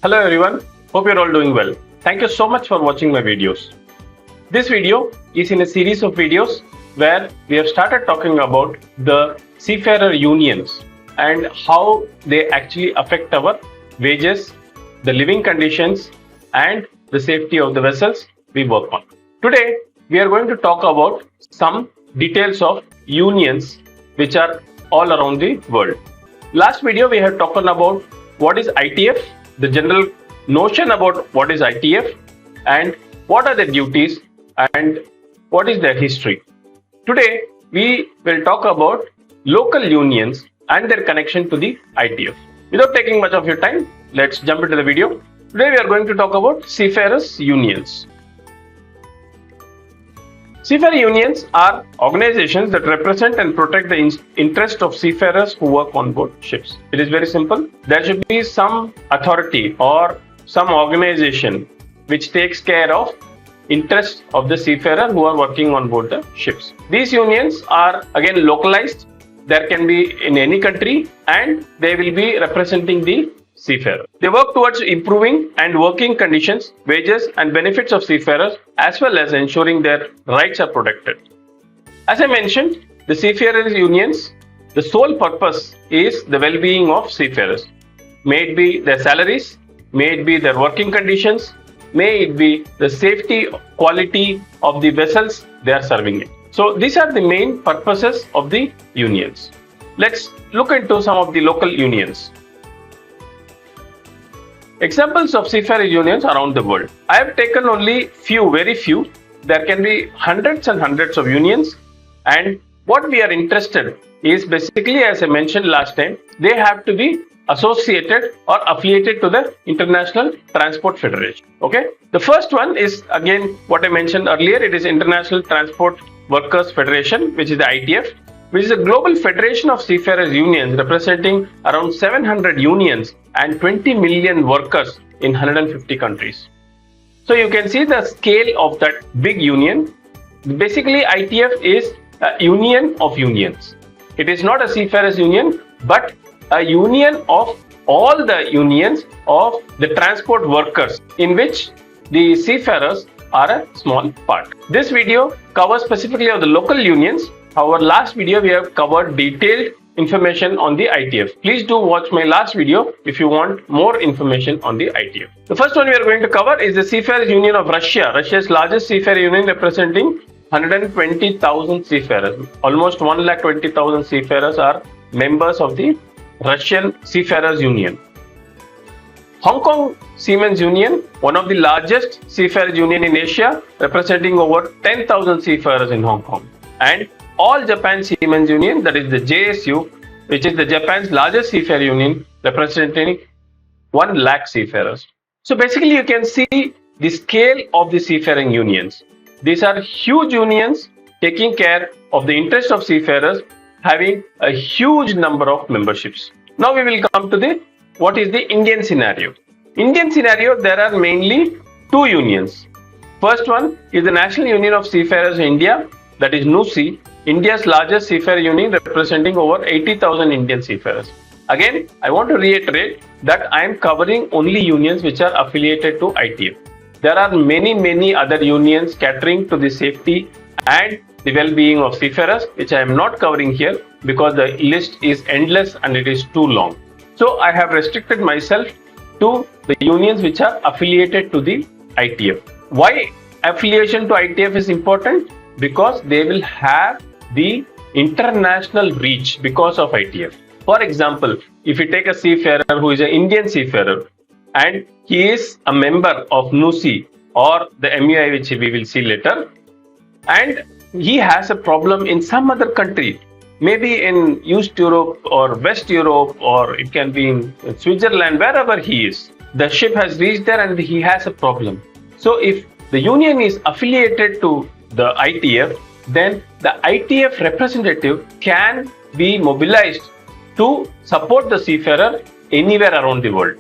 Hello everyone, hope you're all doing well. Thank you so much for watching my videos. This video is in a series of videos where we have started talking about the seafarer unions and how they actually affect our wages, the living conditions and the safety of the vessels we work on. Today we are going to talk about some details of unions which are all around the world. Last video we had talked about what is ITF, the general notion about what is ITF and what are the duties and what is their history. Today we will talk about local unions and their connection to the ITF. Without taking much of your time, let's jump into the video. Today we are going to talk about seafarers unions. Seafarer unions are organizations that represent and protect the interest of seafarers who work on board ships. It is very simple. There should be some authority or some organization which takes care of interests of the seafarer who are working on board the ships. These unions are again localized. There can be in any country and they will be representing the seafarer. They work towards improving and working conditions, wages and benefits of seafarers as well as ensuring their rights are protected. As I mentioned, the seafarers unions, the sole purpose is the well-being of seafarers. May it be their salaries, may it be their working conditions, may it be the safety quality of the vessels they are serving in. So these are the main purposes of the unions. Let's look into some of the local unions. Examples of seafarer unions around the world. I have taken only few, very few. There can be hundreds and hundreds of unions, and what we are interested is basically, as I mentioned last time, they have to be associated or affiliated to the International Transport Federation. Okay, the first one is again what I mentioned earlier. It is International Transport Workers Federation, which is the ITF, which is a global federation of seafarers unions representing around 700 unions and 20 million workers in 150 countries. So you can see the scale of that big union. Basically, ITF is a union of unions. It is not a seafarers union, but a union of all the unions of the transport workers, in which the seafarers are a small part. This video covers specifically of the local unions. Our last video we have covered detailed information on the ITF. Please do watch my last video if you want more information on the ITF. The first one we are going to cover is the Seafarers Union of Russia, Russia's largest seafarer union representing 120,000 seafarers. Almost 120,000 seafarers are members of the Russian Seafarers Union. Hong Kong Seamen's Union, one of the largest seafarers union in Asia, representing over 10,000 seafarers in Hong Kong. And All Japan Seamen's Union, that is the JSU, which is the Japan's largest seafarer union, representing 1 lakh seafarers. So basically you can see the scale of the seafaring unions. These are huge unions taking care of the interest of seafarers, having a huge number of memberships. Now we will come to the what is the Indian scenario. Indian scenario, there are mainly 2 unions. First one is the National Union of Seafarers in India, that is NUSI, India's largest seafarer union representing over 80,000 Indian seafarers. Again, I want to reiterate that I am covering only unions which are affiliated to ITF. There are many other unions catering to the safety and the well-being of seafarers, which I am not covering here because the list is endless and it is too long. So I have restricted myself to the unions which are affiliated to the ITF. Why affiliation to ITF is important? Because they will have the international reach because of ITF. For example, if you take a seafarer who is an Indian seafarer and he is a member of NUSI or the MUI, which we will see later, and he has a problem in some other country, maybe in East Europe or West Europe, or it can be in Switzerland, wherever he is. The ship has reached there and he has a problem. So if the union is affiliated to the ITF, then the ITF representative can be mobilized to support the seafarer anywhere around the world.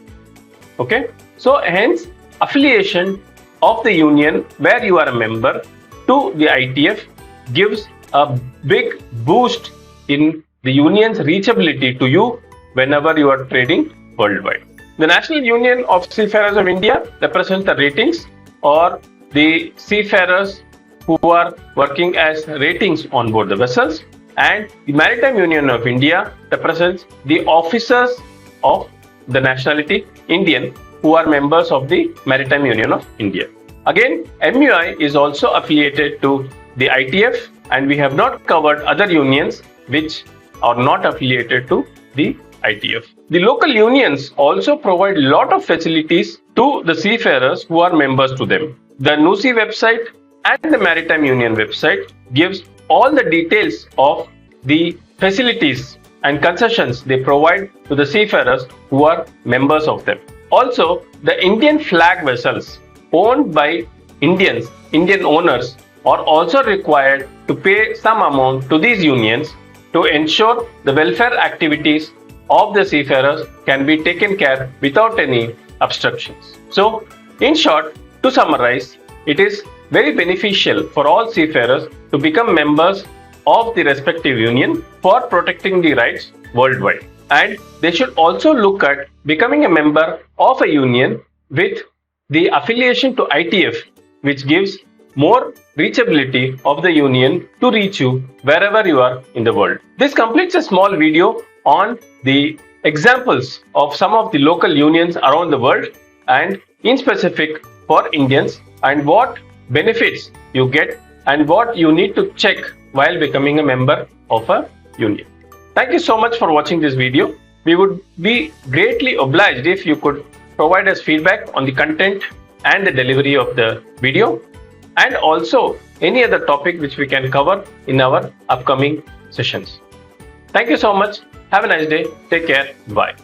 Okay, so hence affiliation of the union where you are a member to the ITF gives a big boost in the union's reachability to you whenever you are trading worldwide. The National Union of Seafarers of India represents the ratings or the seafarers who are working as ratings on board the vessels, and the Maritime Union of India represents the officers of the nationality Indian who are members of the Maritime Union of India. Again, MUI is also affiliated to the ITF, and we have not covered other unions which are not affiliated to the ITF. The local unions also provide a lot of facilities to the seafarers who are members to them. The NUSI website and the Maritime Union website gives all the details of the facilities and concessions they provide to the seafarers who are members of them. Also, the Indian flag vessels owned by Indian owners are also required to pay some amount to these unions to ensure the welfare activities of the seafarers can be taken care without any obstructions. So, in short, to summarize, it is very beneficial for all seafarers to become members of the respective union for protecting the rights worldwide. And they should also look at becoming a member of a union with the affiliation to ITF, which gives more reachability of the union to reach you wherever you are in the world. This completes a small video on the examples of some of the local unions around the world and in specific for Indians, and what benefits you get and what you need to check while becoming a member of a union. Thank you so much for watching this video. We would be greatly obliged if you could provide us feedback on the content and the delivery of the video, and also any other topic which we can cover in our upcoming sessions. Thank you so much. Have a nice day. Take care. Bye.